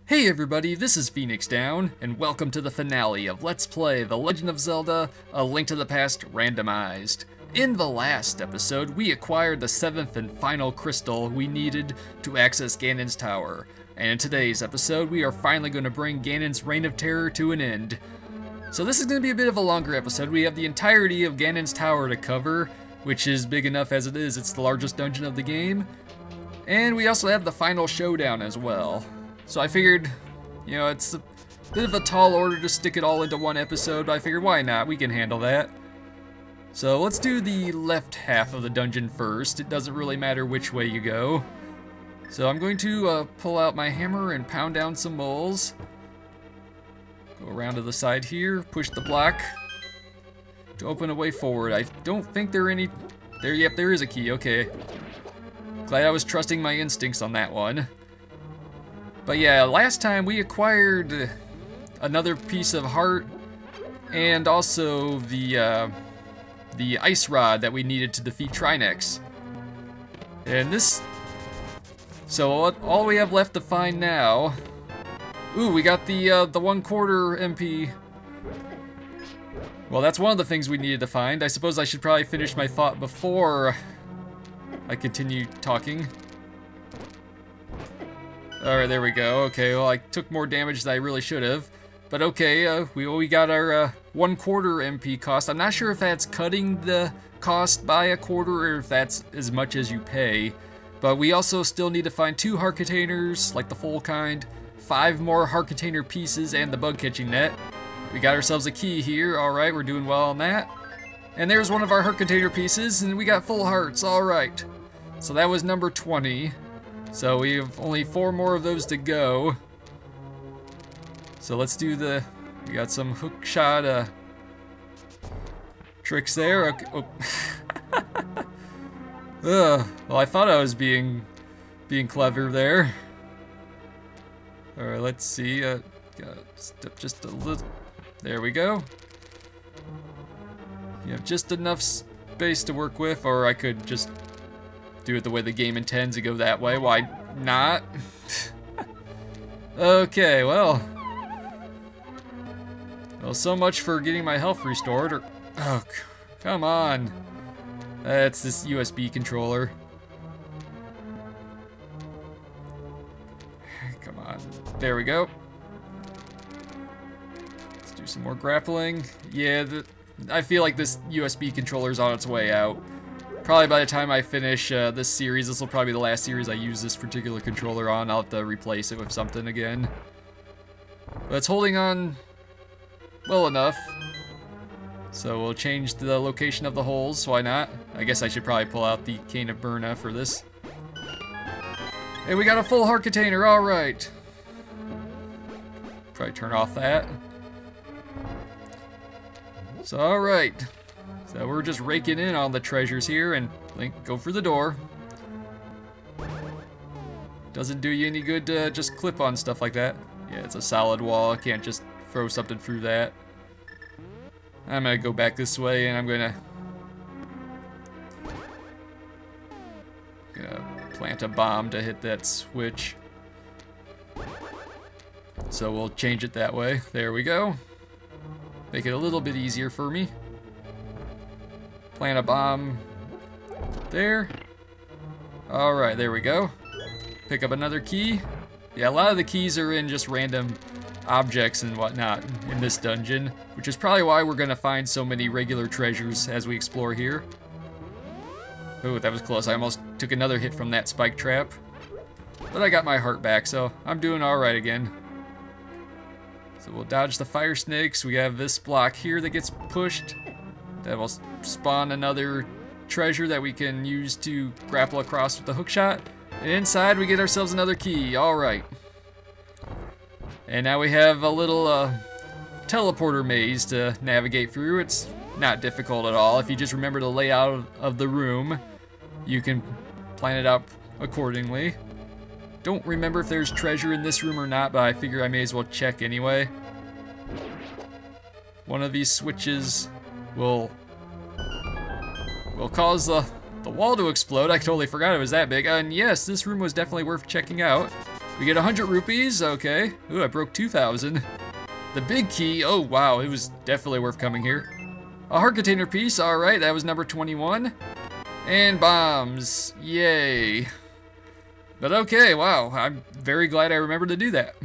Hey everybody, this is Phoenix Down, and welcome to the finale of Let's Play The Legend of Zelda: A Link to the Past Randomized. In the last episode, we acquired the 7th and final crystal we needed to access Ganon's tower. And in today's episode, we are finally going to bring Ganon's reign of terror to an end. So this is going to be a bit of a longer episode. We have the entirety of Ganon's tower to cover, which is big enough as it is. It's the largest dungeon of the game. And we also have the final showdown as well. So I figured, you know, it's a bit of a tall order to stick it all into one episode, but I figured why not? We can handle that. So let's do the left half of the dungeon first. It doesn't really matter which way you go. So I'm going to pull out my hammer and pound down some moles. Go around to the side here, push the block to open a way forward. I don't think there are any... Yep, there is a key, okay. Glad I was trusting my instincts on that one. But yeah, last time we acquired another piece of heart and also the ice rod that we needed to defeat Trinex. And this... So all we have left to find now... Ooh, we got the 1/4 MP. Well, that's one of the things we needed to find. I suppose I should probably finish my thought before I continue talking. Alright, there we go. Okay, well, I took more damage than I really should have. But okay, we got our 1/4 MP cost. I'm not sure if that's cutting the cost by a quarter or if that's as much as you pay. But we also still need to find 2 heart containers, like the full kind, 5 more heart container pieces, and the bug catching net. We got ourselves a key here. Alright, we're doing well on that. And there's one of our heart container pieces, and we got full hearts. Alright. So that was number 20. So we have only 4 more of those to go. So let's do we got some hook shot tricks there. Okay. Oh. Well, I thought I was being clever there. Alright, let's see. Gotta step just a little. There we go. You have just enough space to work with, or I could just do it the way the game intends to go that way. Why not? Okay, well, so much for getting my health restored. Oh, come on. That's this USB controller. Come on. There we go. Let's do some more grappling. Yeah, I feel like this USB controller's on its way out. Probably by the time I finish this series, this will probably be the last series I use this particular controller on. I'll have to replace it with something again. But it's holding on well enough. So we'll change the location of the holes, why not? I guess I should probably pull out the Cane of Burna for this. Hey, we got a full heart container, alright. Probably turn off that. So alright. So we're just raking in on the treasures here, and Link, go for the door. Doesn't do you any good to just clip on stuff like that. Yeah, it's a solid wall, I can't just throw something through that. I'm gonna go back this way, and I'm gonna plant a bomb to hit that switch. So we'll change it that way. There we go. Make it a little bit easier for me. Plant a bomb there. Alright, there we go. Pick up another key. Yeah, a lot of the keys are in just random objects and whatnot in this dungeon, which is probably why we're gonna find so many regular treasures as we explore here. Oh, that was close. I almost took another hit from that spike trap. But I got my heart back, so I'm doing alright again. So we'll dodge the fire snakes. We have this block here that gets pushed. That will spawn another treasure that we can use to grapple across with the hookshot. And inside we get ourselves another key. Alright. And now we have a little teleporter maze to navigate through. It's not difficult at all. If you just remember the layout of the room, you can plan it out accordingly. Don't remember if there's treasure in this room or not, but I figure I may as well check anyway. One of these switches will cause the wall to explode. I totally forgot it was that big. And yes, this room was definitely worth checking out. We get 100 rupees, okay. Ooh, I broke 2,000. The big key, oh wow, it was definitely worth coming here. A heart container piece, alright, that was number 21. And bombs, yay. But okay, wow, I'm very glad I remembered to do that.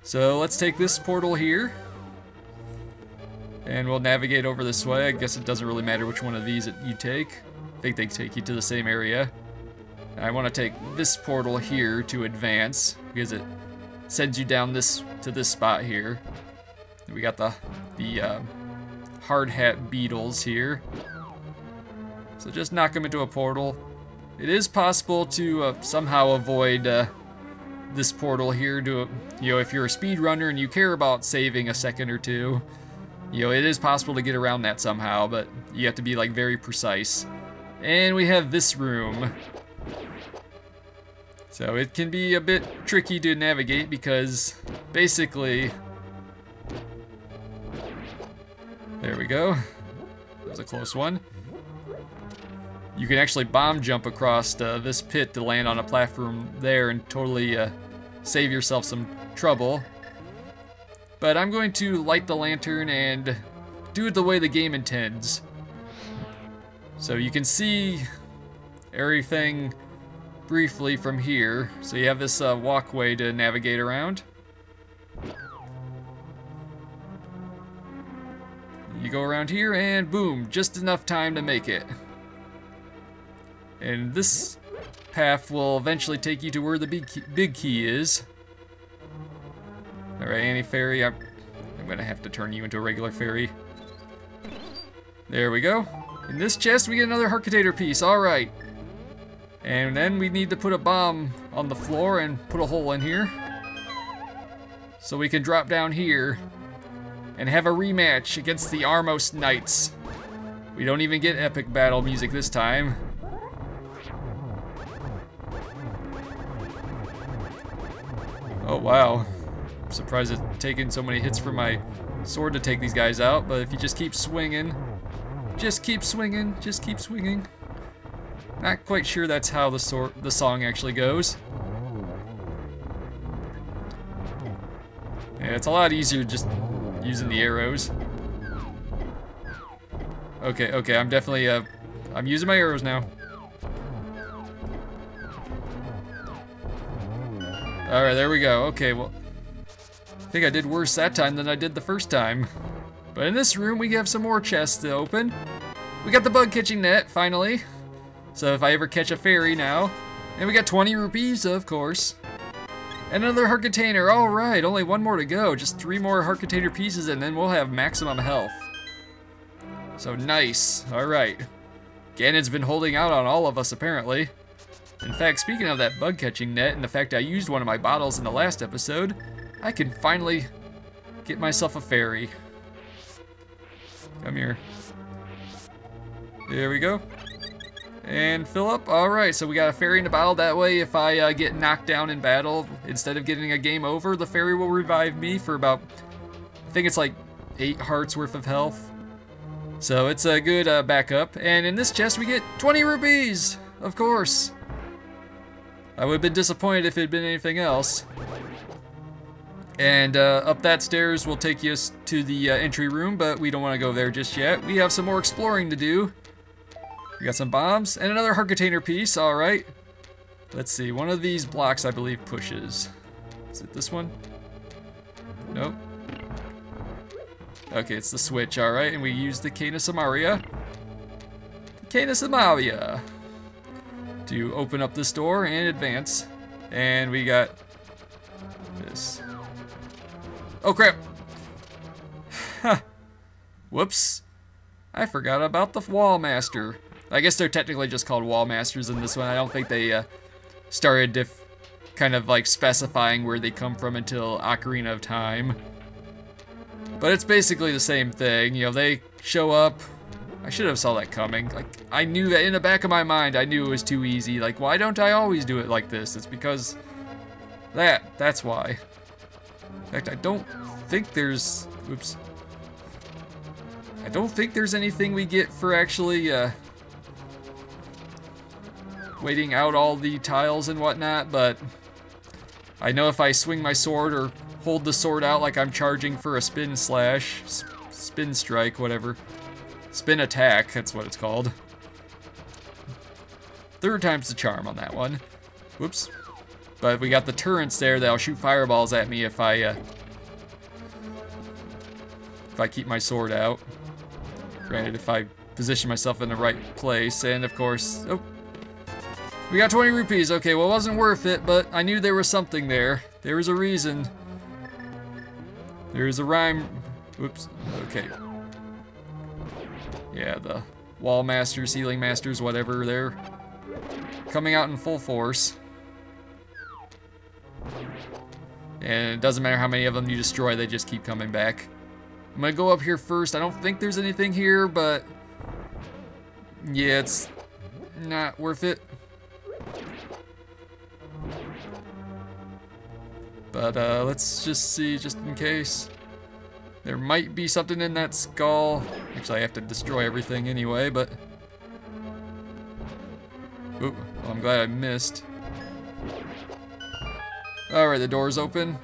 So let's take this portal here. And we'll navigate over this way. I guess it doesn't really matter which one of these you take. I think they take you to the same area. I want to take this portal here to advance because it sends you down to this spot here. We got the hard hat beetles here. So just knock them into a portal. It is possible to somehow avoid this portal here. If you're a speedrunner and you care about saving a second or two, it is possible to get around that somehow, but you have to be like very precise. And we have this room. So it can be a bit tricky to navigate because basically, there we go. That was a close one. You can actually bomb jump across this pit to land on a platform there and totally save yourself some trouble. But I'm going to light the lantern and do it the way the game intends. So you can see everything briefly from here. So you have this walkway to navigate around. You go around here and boom, just enough time to make it. And this path will eventually take you to where the big key is. Alright, anti-fairy, I'm gonna have to turn you into a regular fairy. There we go. In this chest we get another heart container piece, alright. And then we need to put a bomb on the floor and put a hole in here. So we can drop down here and have a rematch against the Armos Knights. We don't even get epic battle music this time. Oh wow, I'm surprised it's taken so many hits from my sword to take these guys out, but if you just keep swinging, just keep swinging, just keep swinging. Not quite sure that's how the song actually goes. Yeah, it's a lot easier just using the arrows. Okay, I'm definitely, I'm using my arrows now. Alright, there we go. Okay, well, I think I did worse that time than I did the first time. But in this room, we have some more chests to open. We got the bug catching net, finally. So if I ever catch a fairy now. And we got 20 rupees, of course. And another heart container. Alright, only one more to go. Just 3 more heart container pieces and then we'll have maximum health. So nice. Alright. Ganon's been holding out on all of us, apparently. In fact, speaking of that bug catching net and the fact I used one of my bottles in the last episode, I can finally get myself a fairy. Come here. There we go. And fill up. Alright, so we got a fairy in the bottle. That way, if I get knocked down in battle, instead of getting a game over, the fairy will revive me for about, I think it's like 8 hearts worth of health. So it's a good backup. And in this chest, we get 20 rupees! Of course. I would have been disappointed if it had been anything else. And up that stairs will take us to the entry room, but we don't want to go there just yet. We have some more exploring to do. We got some bombs and another heart container piece, alright. Let's see, one of these blocks I believe pushes. Is it this one? Nope. Okay, it's the switch, alright, and we use the Cane of Samaria. Cane of Samaria. To open up this door and advance. And we got this. Oh crap! Whoops. I forgot about the Wall Master. I guess they're technically just called Wall Masters in this one. I don't think they started kind of like specifying where they come from until Ocarina of Time. But it's basically the same thing. You know, they show up. I should have saw that coming. Like, I knew that in the back of my mind, I knew it was too easy. Like, why don't I always do it like this? It's because that's why. In fact, I don't think there's, oops. I don't think there's anything we get for actually waiting out all the tiles and whatnot, but I know if I swing my sword or hold the sword out like I'm charging for a spin slash, spin strike, whatever. Spin attack, that's what it's called. Third time's the charm on that one. Whoops. But we got the turrets there that'll shoot fireballs at me if I keep my sword out. Granted, if I position myself in the right place, and of course, oh, we got 20 rupees. Okay, well, it wasn't worth it, but I knew there was something there. There was a reason. There's a rhyme. Whoops. Okay. Yeah, the wall masters, ceiling masters, whatever, they're coming out in full force. And it doesn't matter how many of them you destroy, they just keep coming back. I'm gonna go up here first. I don't think there's anything here, but yeah, it's not worth it. But let's just see, just in case. There might be something in that skull. Actually, I have to destroy everything anyway, but... Ooh, well, I'm glad I missed. Alright, the door's open.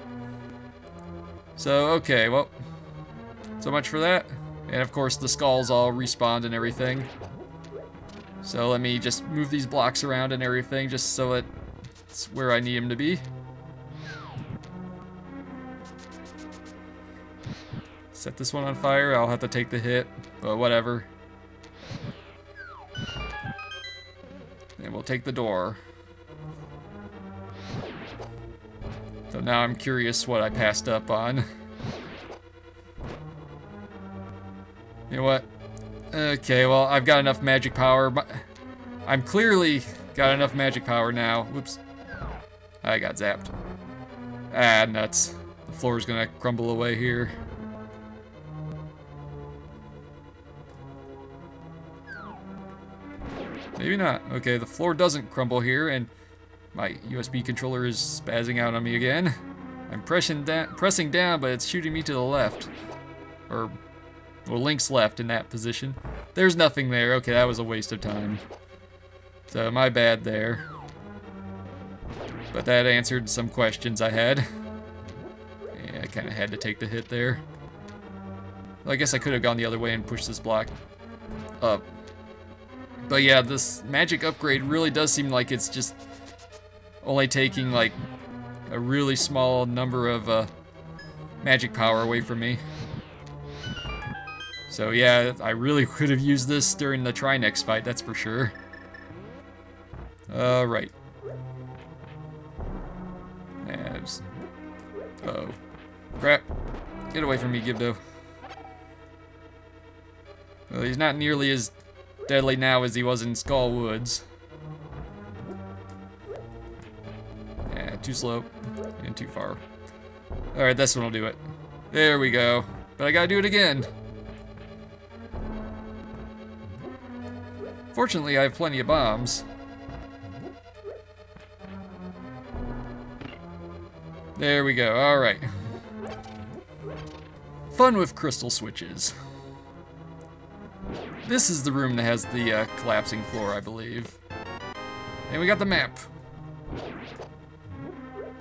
So, okay, well, so much for that. And of course, the skulls all respawned and everything. So let me just move these blocks around and everything, just so it's where I need them to be. Set this one on fire. I'll have to take the hit, but whatever. And we'll take the door. So now I'm curious what I passed up on. You know what? Okay, well, I've got enough magic power. I'm clearly got enough magic power now. Whoops. I got zapped. Ah, nuts. The floor's gonna crumble away here. Maybe not. Okay, the floor doesn't crumble here, and my USB controller is spazzing out on me again. I'm pressing down, but it's shooting me to the left. Or, well, Link's left in that position. There's nothing there. Okay, that was a waste of time. So, my bad there. But that answered some questions I had. Yeah, I kind of had to take the hit there. Well, I guess I could have gone the other way and pushed this block up. But yeah, this magic upgrade really does seem like it's just only taking like a really small number of magic power away from me. So yeah, I really could have used this during the Trinex fight, that's for sure. Right. Uh-oh. Crap. Get away from me, Gibdo. Well, he's not nearly as deadly now as he was in Skull Woods. Yeah, too slow and too far. Alright, this one will do it. There we go. But I gotta do it again. Fortunately, I have plenty of bombs. There we go, alright. Fun with crystal switches. This is the room that has the collapsing floor, I believe. And we got the map.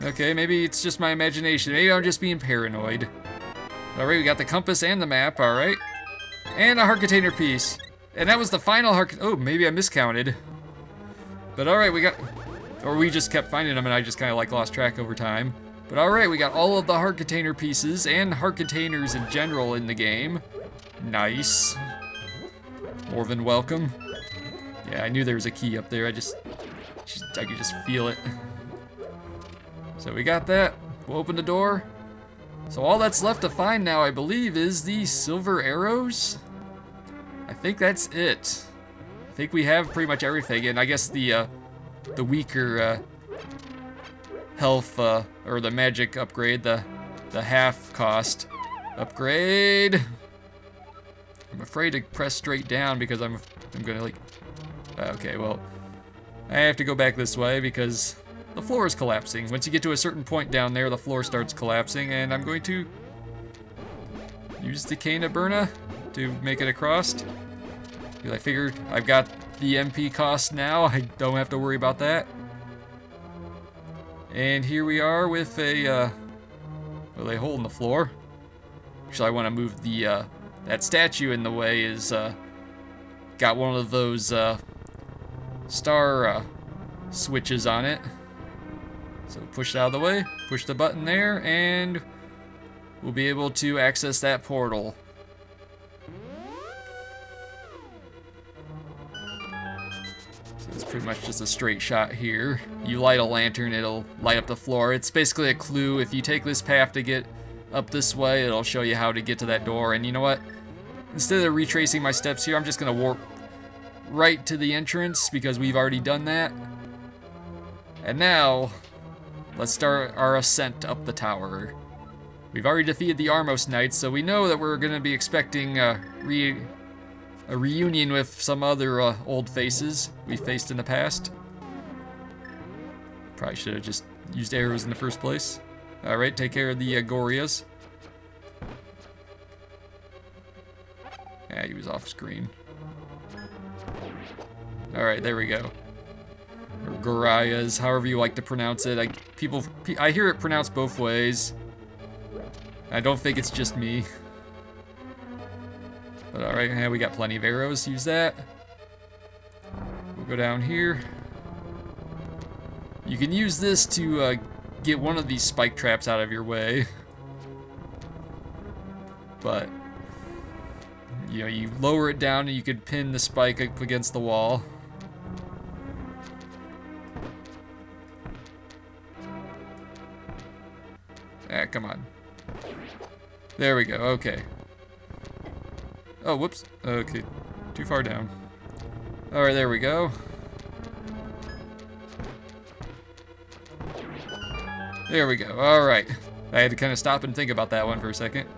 Okay, maybe it's just my imagination. Maybe I'm just being paranoid. Alright, we got the compass and the map, alright. And a heart container piece. And that was the final heart... Oh, maybe I miscounted. But alright, we got... Or we just kept finding them and I just kind of like lost track over time. But alright, we got all of the heart container pieces and heart containers in general in the game. Nice. More than welcome. Yeah, I knew there was a key up there. I could just feel it. So we got that. We'll open the door. So all that's left to find now, I believe, is the silver arrows. I think that's it. I think we have pretty much everything, and I guess the weaker health or the magic upgrade, the half cost upgrade. I'm afraid to press straight down because I'm gonna like... Okay, well, I have to go back this way because the floor is collapsing. Once you get to a certain point down there, the floor starts collapsing, and I'm going to use the Cana Burna to make it across. Because I figured I've got the MP cost now, I don't have to worry about that. And here we are with a, well, a hole in the floor. Actually, I want to move the, that statue in the way is, got one of those, star, switches on it. So push it out of the way, push the button there, and we'll be able to access that portal. So it's pretty much just a straight shot here. You light a lantern, it'll light up the floor. It's basically a clue. If you take this path to get up this way, it'll show you how to get to that door. And you know what? Instead of retracing my steps here, I'm just gonna warp right to the entrance because we've already done that. And now, let's start our ascent up the tower. We've already defeated the Armos Knights, so we know that we're gonna be expecting a reunion with some other old faces we faced in the past. Probably should have just used arrows in the first place. Alright, take care of the Gorias. Yeah, he was off screen. Alright, there we go. Or Gorias, however you like to pronounce it. I hear it pronounced both ways. I don't think it's just me. But alright, yeah, we got plenty of arrows. Use that. We'll go down here. You can use this to get one of these spike traps out of your way. But, you know, you lower it down and you could pin the spike up against the wall. Ah, come on. There we go, okay. Oh, whoops. Okay, too far down. Alright, there we go. There we go, alright. I had to kind of stop and think about that one for a second.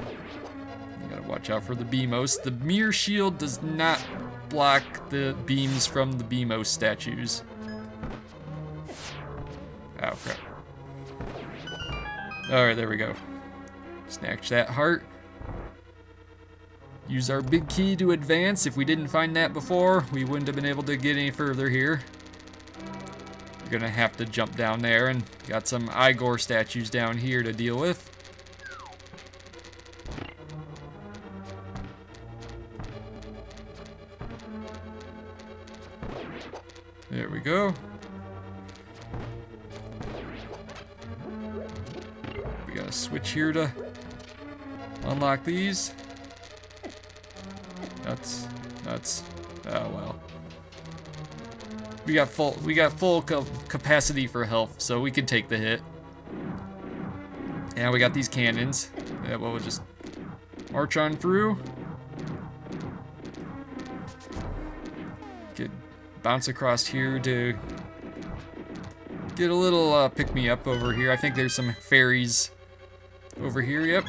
You gotta watch out for the Beamos. The mirror shield does not block the beams from the Beamos statues. Oh, crap. Alright, there we go. Snatch that heart. Use our big key to advance. If we didn't find that before, we wouldn't have been able to get any further here. You're gonna have to jump down there, and got some Igor statues down here to deal with. There we go. We got a switch here to unlock these. Nuts. Oh well. We got full capacity for health, so we can take the hit. And we got these cannons. Yeah, well, we'll just march on through. Bounce across here to get a little pick-me-up over here. I think there's some fairies over here, yep.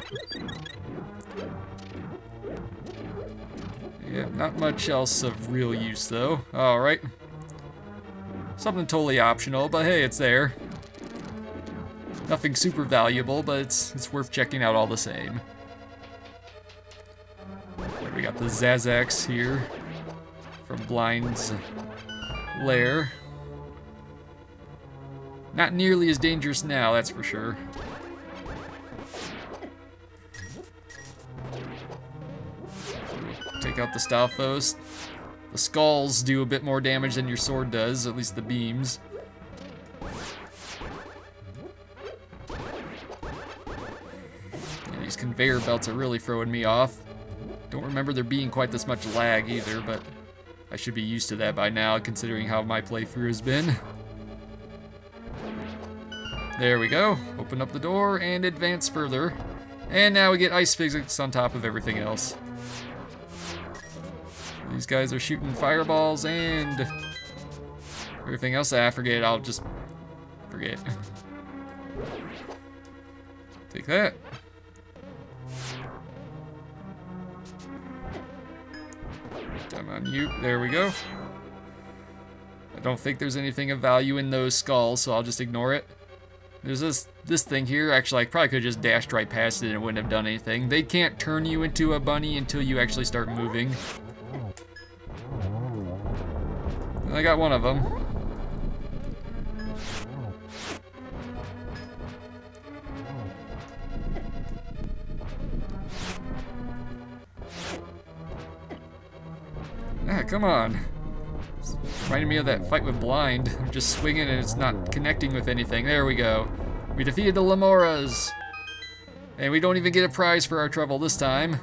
Yeah, not much else of real use though. Alright. Something totally optional, but hey, it's there. Nothing super valuable, but it's worth checking out all the same. We got the Zazax here from Blind's lair. Not nearly as dangerous now, that's for sure. Take out the Stalfos. The skulls do a bit more damage than your sword does, at least the beams. Yeah, these conveyor belts are really throwing me off. Don't remember there being quite this much lag either, but I should be used to that by now, considering how my playthrough has been. There we go. Open up the door and advance further. And now we get ice physics on top of everything else. These guys are shooting fireballs and everything else. I forget. I'll just forget. Take that. Come on, you. There we go. I don't think there's anything of value in those skulls, so I'll just ignore it. There's this thing here. Actually, I probably could have just dashed right past it and it wouldn't have done anything. They can't turn you into a bunny until you actually start moving. I got one of them. come on. It's reminding me of that fight with Blind. I'm just swinging and it's not connecting with anything. There we go. We defeated the Lamoras. And we don't even get a prize for our trouble this time.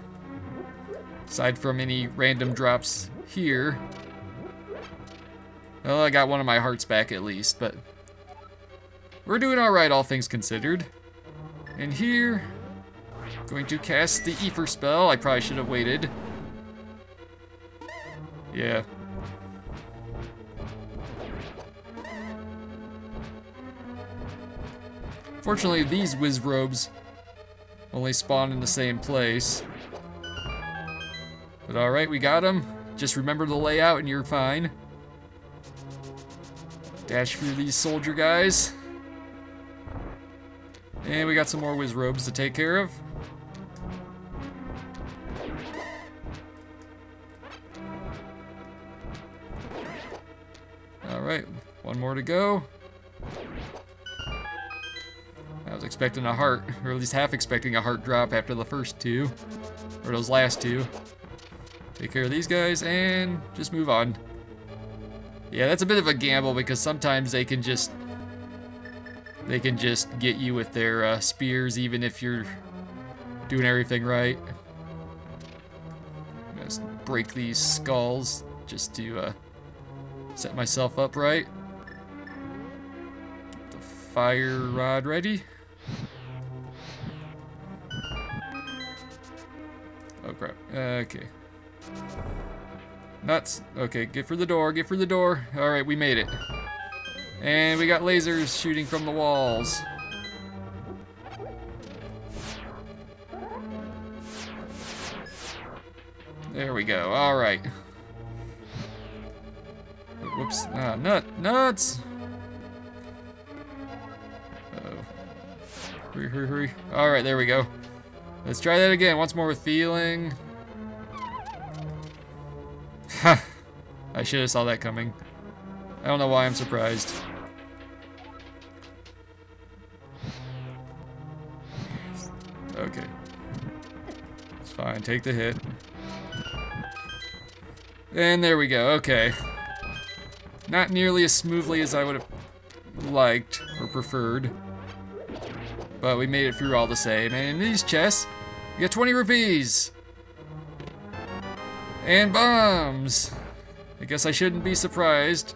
Aside from any random drops here. Well, I got one of my hearts back at least, but we're doing alright, all things considered. And here, going to cast the Ether spell. I probably should have waited. Yeah. Fortunately, these Wizrobes only spawn in the same place. But alright, we got them. Just remember the layout and you're fine. Dash through these soldier guys. And we got some more Wizrobes to take care of. Alright, one more to go. I was expecting a heart, or at least half expecting a heart drop after the first two. Or those last two. Take care of these guys and just move on. Yeah, that's a bit of a gamble because sometimes they can just get you with their spears even if you're doing everything right. I'm gonna break these skulls just to set myself up right. Get the fire rod ready. Oh crap. Okay. Nuts. Okay, get for the door, get for the door. Alright, we made it. And we got lasers shooting from the walls. There we go. Alright. Whoops. Ah, nuts! Uh-oh. Hurry, hurry, hurry. Alright, there we go. Let's try that again. Once more with feeling. Ha! I should have saw that coming. I don't know why I'm surprised. Okay. It's fine. Take the hit. And there we go. Okay. Not nearly as smoothly as I would have liked or preferred. But we made it through all the same. And in these chests, we got 20 rupees! And bombs! I guess I shouldn't be surprised.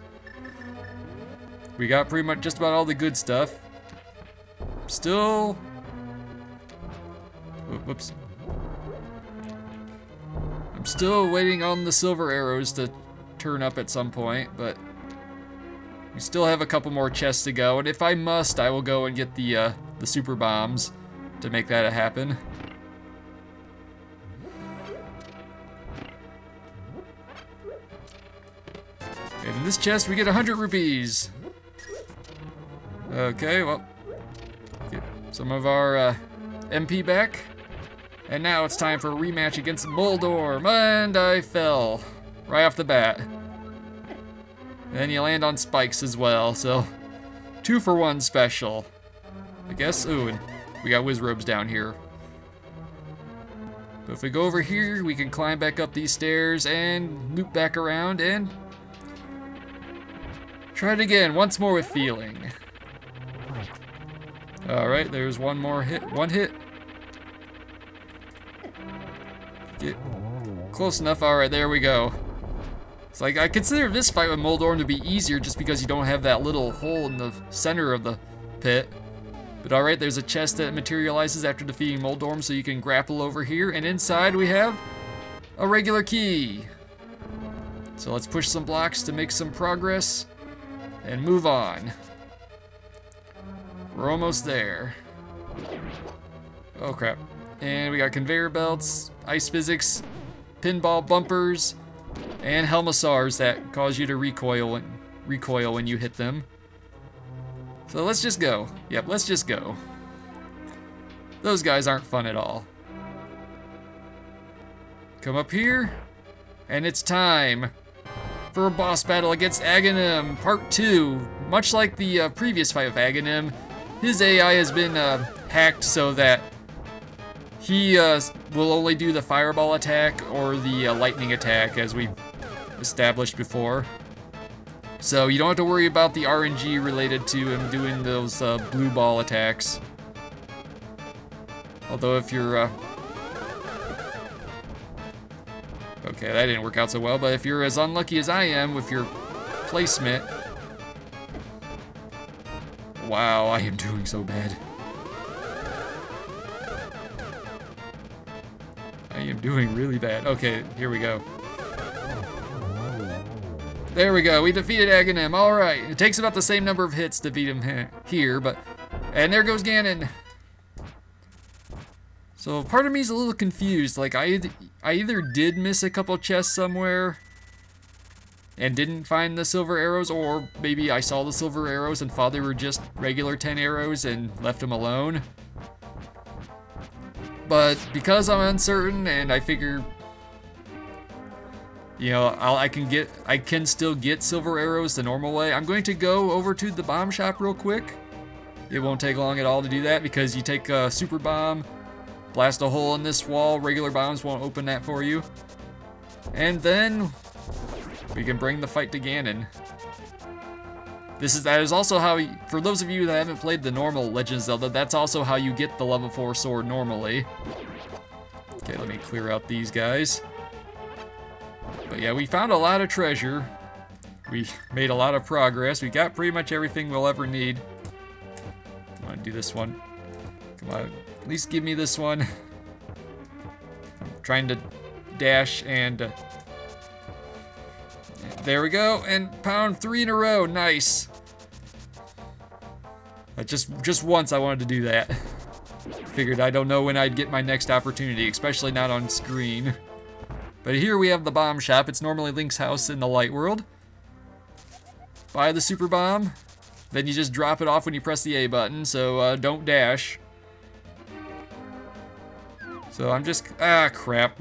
We got pretty much just about all the good stuff. Still... Whoops. I'm still waiting on the silver arrows to turn up at some point, but... we still have a couple more chests to go, and if I must, I will go and get the super bombs to make that happen. And in this chest, we get 100 rupees. Okay, well, get some of our MP back. And now it's time for a rematch against Moldorm, and I fell right off the bat. And then you land on spikes as well, so 2-for-1 special. I guess. Ooh, and we got Wizrobes down here. But if we go over here, we can climb back up these stairs and loop back around and try it again, once more with feeling. Alright, there's one more hit. One hit. Get close enough. Alright, there we go. It's like, I consider this fight with Moldorm to be easier just because you don't have that little hole in the center of the pit. But alright, there's a chest that materializes after defeating Moldorm, so you can grapple over here. And inside we have a regular key. So let's push some blocks to make some progress and move on. We're almost there. Oh crap. And we got conveyor belts, ice physics, pinball bumpers, and Helmasaurs that cause you to recoil when you hit them. So let's just go. Yep, let's just go. Those guys aren't fun at all. Come up here, and it's time for a boss battle against Ganon, Part 2. Much like the previous fight with Ganon, his AI has been hacked so that he will only do the fireball attack or the lightning attack, as we established before. So you don't have to worry about the RNG related to him doing those blue ball attacks. Although if you're... okay, that didn't work out so well, but if you're as unlucky as I am with your placement... wow, I am doing so bad. I am doing really bad. Okay, here we go. There we go, we defeated Ganon. Alright, it takes about the same number of hits to beat him here, but... and there goes Ganon. So part of me is a little confused. Like, I either did miss a couple chests somewhere and didn't find the silver arrows, or maybe I saw the silver arrows and thought they were just regular 10 arrows and left them alone. But because I'm uncertain and I figure, you know, I can still get silver arrows the normal way, I'm going to go over to the bomb shop real quick. It won't take long at all to do that because you take a super bomb, blast a hole in this wall, regular bombs won't open that for you. And then we can bring the fight to Ganon. That is also how, for those of you that haven't played the normal Legend of Zelda, that's also how you get the level 4 sword normally. Okay, let me clear out these guys. But yeah, we found a lot of treasure. We made a lot of progress. We got pretty much everything we'll ever need. I want to do this one. Come on, at least give me this one. I'm trying to dash and... there we go, and pound 3 in a row, nice. Just once I wanted to do that. Figured I don't know when I'd get my next opportunity, especially not on screen. But here we have the bomb shop. It's normally Link's house in the light world. Buy the super bomb, then you just drop it off when you press the A button, so don't dash. So I'm just, crap.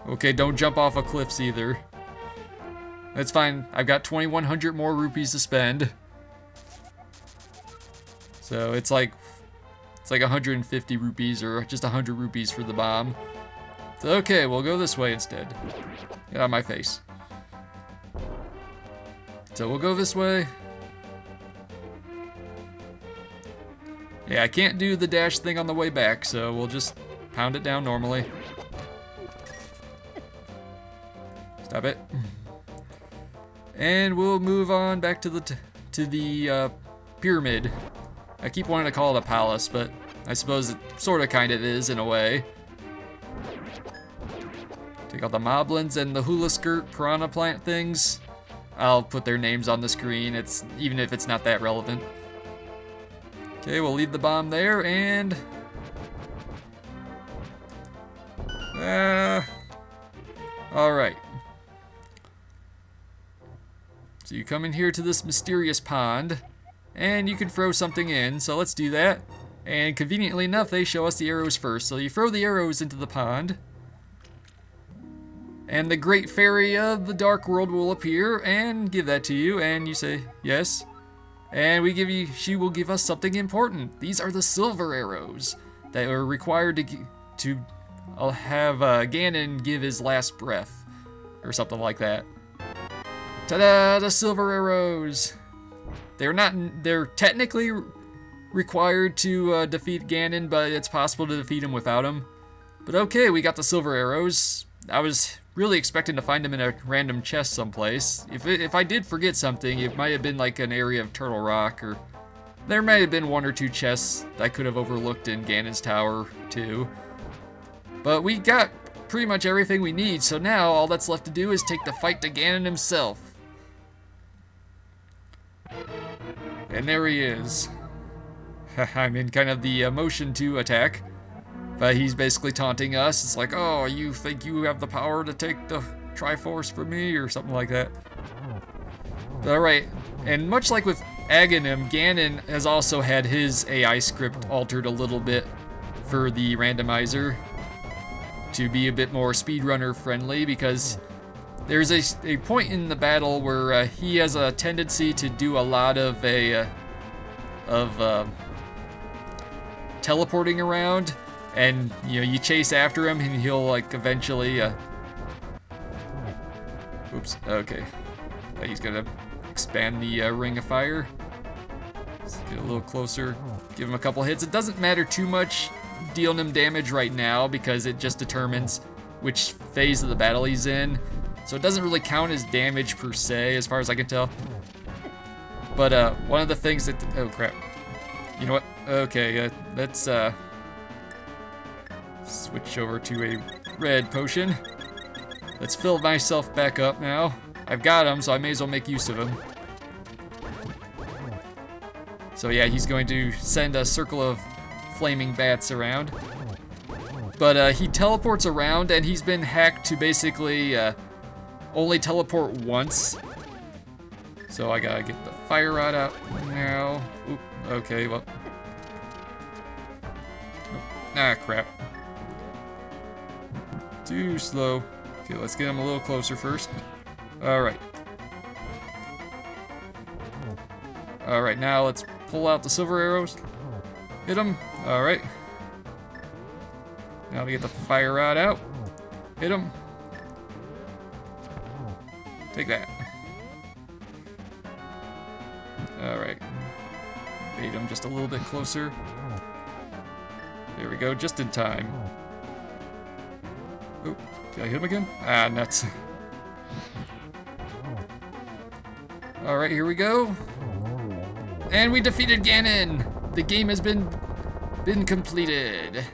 Okay, don't jump off of cliffs either. That's fine. I've got 2,100 more rupees to spend. So it's like 150 rupees or just 100 rupees for the bomb. So okay, we'll go this way instead. Get out of my face. So we'll go this way. Yeah, I can't do the dash thing on the way back, so we'll just pound it down normally. Stop it. And we'll move on back to the pyramid. I keep wanting to call it a palace, but I suppose it sort of kind of is in a way. Take out the moblins and the hula skirt piranha plant things. I'll put their names on the screen, even if it's not that relevant. Okay, we'll leave the bomb there and... alright. So you come in here to this mysterious pond, and you can throw something in, so let's do that. And conveniently enough, they show us the arrows first. So you throw the arrows into the pond, and the Great Fairy of the Dark World will appear and give that to you, and you say yes. And she will give us something important. These are the silver arrows that are required to have Ganon give his last breath, or something like that. Ta-da! The silver arrows. They're technically required to defeat Ganon, but it's possible to defeat him without him. But okay, we got the silver arrows. I was really expecting to find them in a random chest someplace. If I did forget something, it might have been like an area of Turtle Rock, or there might have been 1 or 2 chests I could have overlooked in Ganon's tower too. But we got pretty much everything we need, so now all that's left to do is take the fight to Ganon himself. And there he is. I'm in kind of the motion to attack, but he's basically taunting us. It's like, oh, you think you have the power to take the Triforce from me, or something like that. Alright, and much like with Ganon, Ganon has also had his AI script altered a little bit for the randomizer to be a bit more speedrunner friendly, because there's a point in the battle where he has a tendency to do a lot of teleporting around, and you chase after him, and he'll like eventually Oops, okay. He's gonna expand the ring of fire. Let's get a little closer, give him a couple hits. It doesn't matter too much dealing him damage right now because it just determines which phase of the battle he's in. So it doesn't really count as damage per se, as far as I can tell. But one of the things that, oh crap. You know what? Okay, let's switch over to a red potion. Let's fill myself back up now. I've got him, so I may as well make use of him. So yeah, he's going to send a circle of flaming bats around. But he teleports around, and he's been hacked to basically only teleport once. So I gotta get the fire rod out now. Oop, okay, well. Ah, crap. Too slow. Okay, let's get him a little closer first. Alright. Alright, now let's pull out the silver arrows. Hit him. Alright. Now we get the fire rod out. Hit him. Take that. Alright. Bait him just a little bit closer. There we go, just in time. Oh, did I hit him again? Ah, nuts. Alright, here we go. And we defeated Ganon! The game has been completed.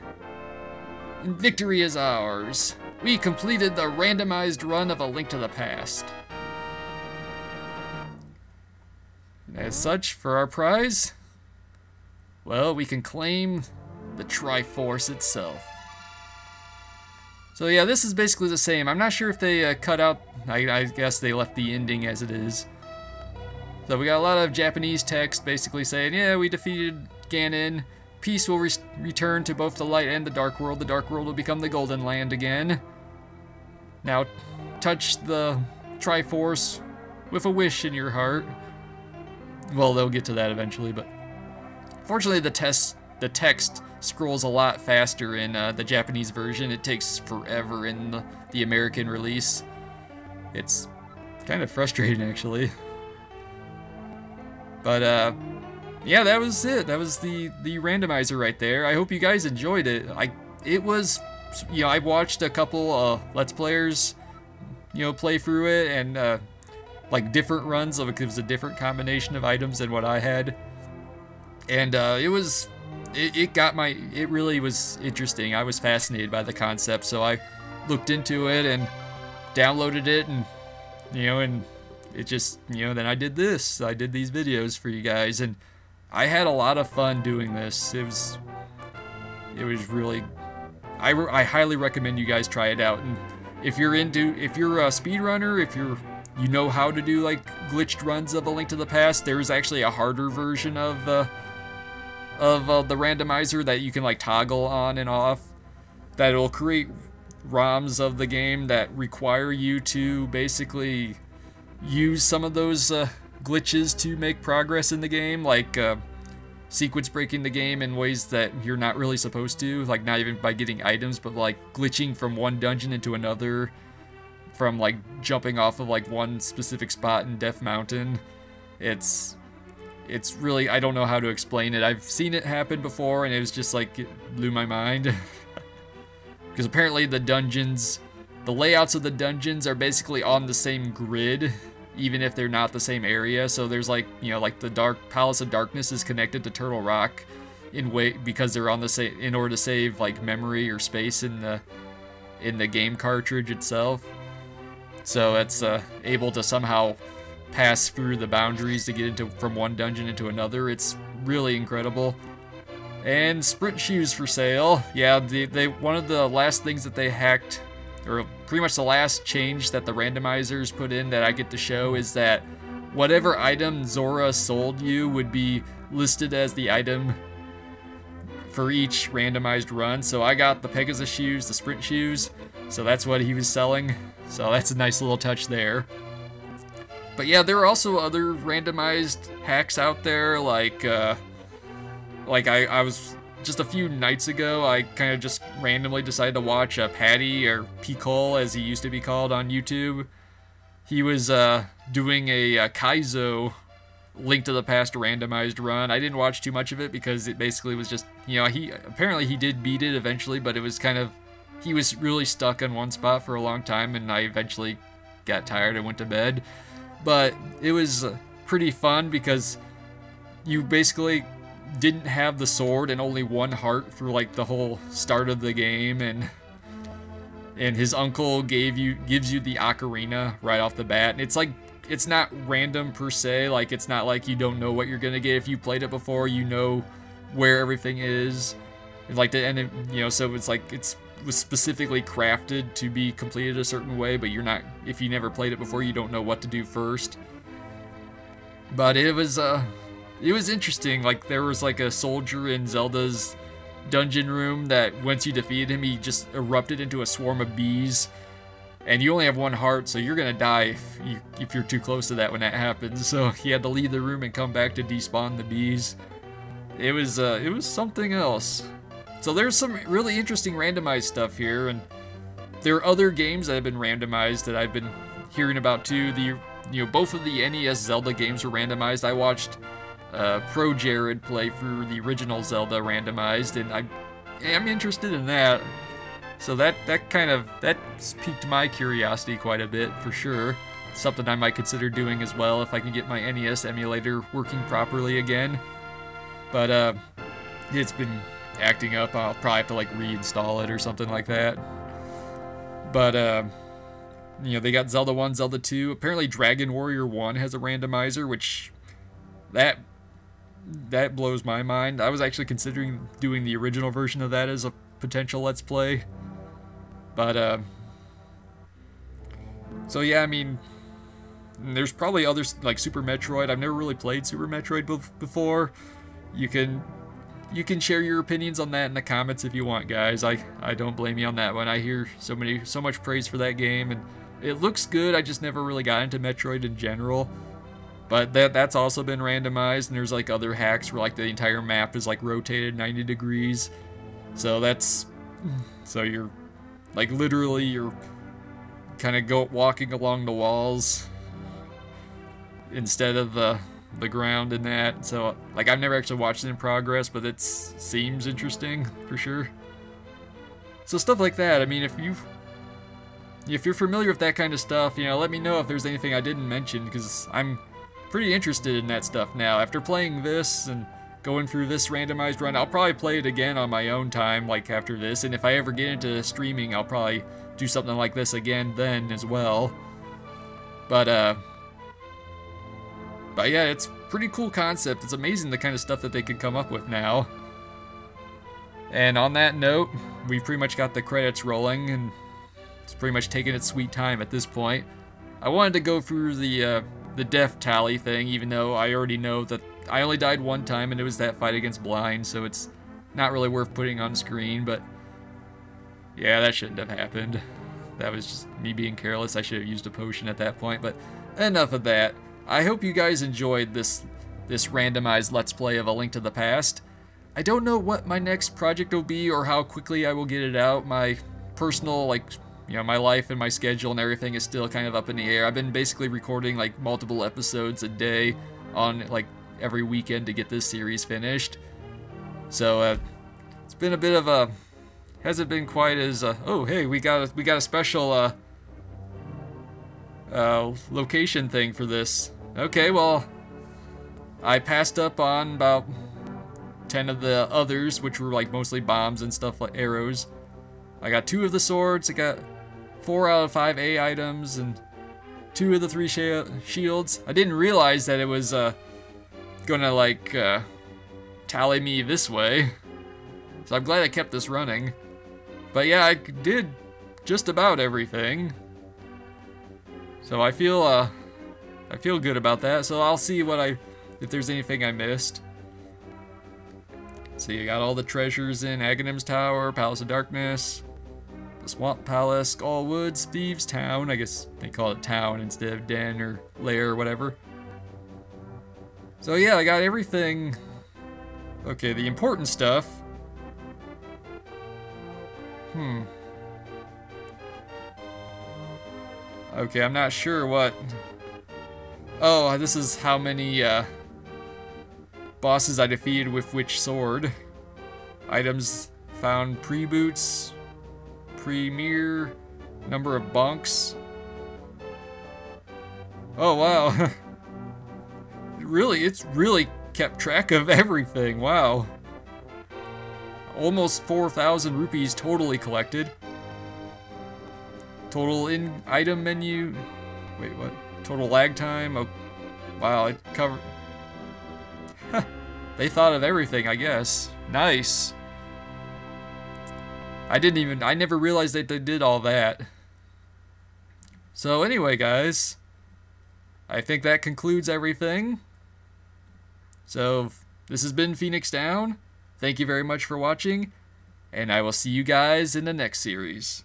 And victory is ours. We completed the randomized run of A Link to the Past. As such, for our prize, well, we can claim the Triforce itself. So yeah, this is basically the same. I'm not sure if they cut out, I guess they left the ending as it is. So we got a lot of Japanese text basically saying, yeah, we defeated Ganon. Peace will return to both the light and the dark world. The dark world will become the golden land again. Now, touch the Triforce with a wish in your heart. Well, they'll get to that eventually, but fortunately the text scrolls a lot faster in the Japanese version. It takes forever in the American release. It's kind of frustrating, actually. But yeah, that was it. That was the randomizer right there. I hope you guys enjoyed it. It was, you know, I watched a couple Let's Players, you know, play through it, and like different runs of it. It was a different combination of items than what I had, and it really was interesting. I was fascinated by the concept, so I looked into it and downloaded it, and you know, and it just, you know, then I did this. I did these videos for you guys, and I had a lot of fun doing this. It was really, I highly recommend you guys try it out. And if you're a speedrunner, if you know how to do like glitched runs of A Link to the Past, there's actually a harder version of the randomizer that you can like toggle on and off, that will create ROMs of the game that require you to basically use some of those glitches to make progress in the game, like sequence breaking the game in ways that you're not really supposed to, like not even by getting items, but like glitching from one dungeon into another, from like jumping off of like one specific spot in Death Mountain. It's really, I don't know how to explain it. I've seen it happen before, and it was just like, it blew my mind. Because apparently the layouts of the dungeons are basically on the same grid, even if they're not the same area. So there's like, you know, like the Palace of Darkness is connected to Turtle Rock because they're on the same, in order to save like memory or space in the game cartridge itself. So it's able to somehow pass through the boundaries to get from one dungeon into another. It's really incredible. And sprint shoes for sale. Yeah, one of the last things that they hacked, or pretty much the last change that the randomizers put in that I get to show, is that whatever item Zora sold you would be listed as the item for each randomized run. So I got the Pegasus shoes, the sprint shoes, so that's what he was selling. So that's a nice little touch there. But yeah, there are also other randomized hacks out there, like I was, just a few nights ago, I kind of just randomly decided to watch Patty, or P. Cole as he used to be called on YouTube. he was doing a Kaizo Link to the Past randomized run. I didn't watch too much of it because it basically was just, you know, he did beat it eventually, but it was kind of, he was really stuck in one spot for a long time, and I eventually got tired and went to bed. But it was pretty fun because you basically didn't have the sword and only one heart for like the whole start of the game, and his uncle gives you the ocarina right off the bat, and it's like, it's not random per se, like it's not like you don't know what you're gonna get. If you played it before, you know where everything is, like you know, so it's like it was specifically crafted to be completed a certain way, but you're not, if you never played it before, you don't know what to do first. But it was interesting. Like there was like a soldier in Zelda's dungeon room that once you defeated him, he just erupted into a swarm of bees. And you only have one heart, so you're gonna die if you're too close to that when that happens. So he had to leave the room and come back to despawn the bees. It was something else. So there's some really interesting randomized stuff here, and there are other games that have been randomized that I've been hearing about too. Both of the NES Zelda games were randomized. I watched Pro Jared play through the original Zelda randomized, and I'm interested in that. So that piqued my curiosity quite a bit, for sure. Something I might consider doing as well if I can get my NES emulator working properly again. But it's been acting up. I'll probably have to like reinstall it or something like that. But they got Zelda 1, Zelda 2. Apparently Dragon Warrior 1 has a randomizer, which that blows my mind. I was actually considering doing the original version of that as a potential Let's Play. But, so yeah, I mean, there's probably others, like Super Metroid. I've never really played Super Metroid before. You can share your opinions on that in the comments if you want, guys. I don't blame you on that one. I hear so much praise for that game, and it looks good. I just never really got into Metroid in general. But that's also been randomized, and there's like other hacks where like the entire map is like rotated 90 degrees. So you're like literally you're kind of walking along the walls instead of the ground in that. So like I've never actually watched it in progress, but it seems interesting for sure. So stuff like that. I mean, if you're familiar with that kind of stuff, let me know if there's anything I didn't mention, because I'm pretty interested in that stuff now. After playing this and going through this randomized run, I'll probably play it again on my own time, like after this, and if I ever get into streaming, I'll probably do something like this again then as well. But yeah, it's a pretty cool concept. It's amazing the kind of stuff that they could come up with now. And on that note, we've pretty much got the credits rolling, and it's pretty much taking its sweet time at this point. I wanted to go through the death tally thing, even though I already know that I only died one time, and it was that fight against Blind, so it's not really worth putting on screen. But yeah, that shouldn't have happened. That was just me being careless. I should have used a potion at that point. But enough of that. I hope you guys enjoyed this randomized Let's Play of A Link to the Past. I don't know what my next project will be or how quickly I will get it out. My personal, my life and my schedule and everything is still kind of up in the air. I've been basically recording like multiple episodes a day on like every weekend to get this series finished. So it's been a bit of a, hasn't been quite as oh hey, we got a special location thing for this. Okay, well, I passed up on about 10 of the others, which were like mostly bombs and stuff like arrows. I got 2 of the swords. I got 4 out of 5 A items and 2 of the 3 shields. I didn't realize that it was gonna like tally me this way, so I'm glad I kept this running. But yeah, I did just about everything, so I feel good about that. So I'll see if there's anything I missed. So you got all the treasures in Aghanim's Tower, Palace of Darkness, the Swamp Palace, Skull Woods, Thieves Town. I guess they call it town instead of den or lair or whatever. So yeah, I got everything. Okay, the important stuff. Okay, I'm not sure what... Oh, this is how many bosses I defeated with which sword. Items found pre-boots, premier, number of bunks. Oh wow. It's really kept track of everything. Wow. Almost 4,000 rupees totally collected. Total in item menu. Wait, what? Total lag time. Oh, wow, it covered. They thought of everything, I guess. Nice. I never realized that they did all that. So anyway, guys, I think that concludes everything. So this has been Phoenix Down. Thank you very much for watching, and I will see you guys in the next series.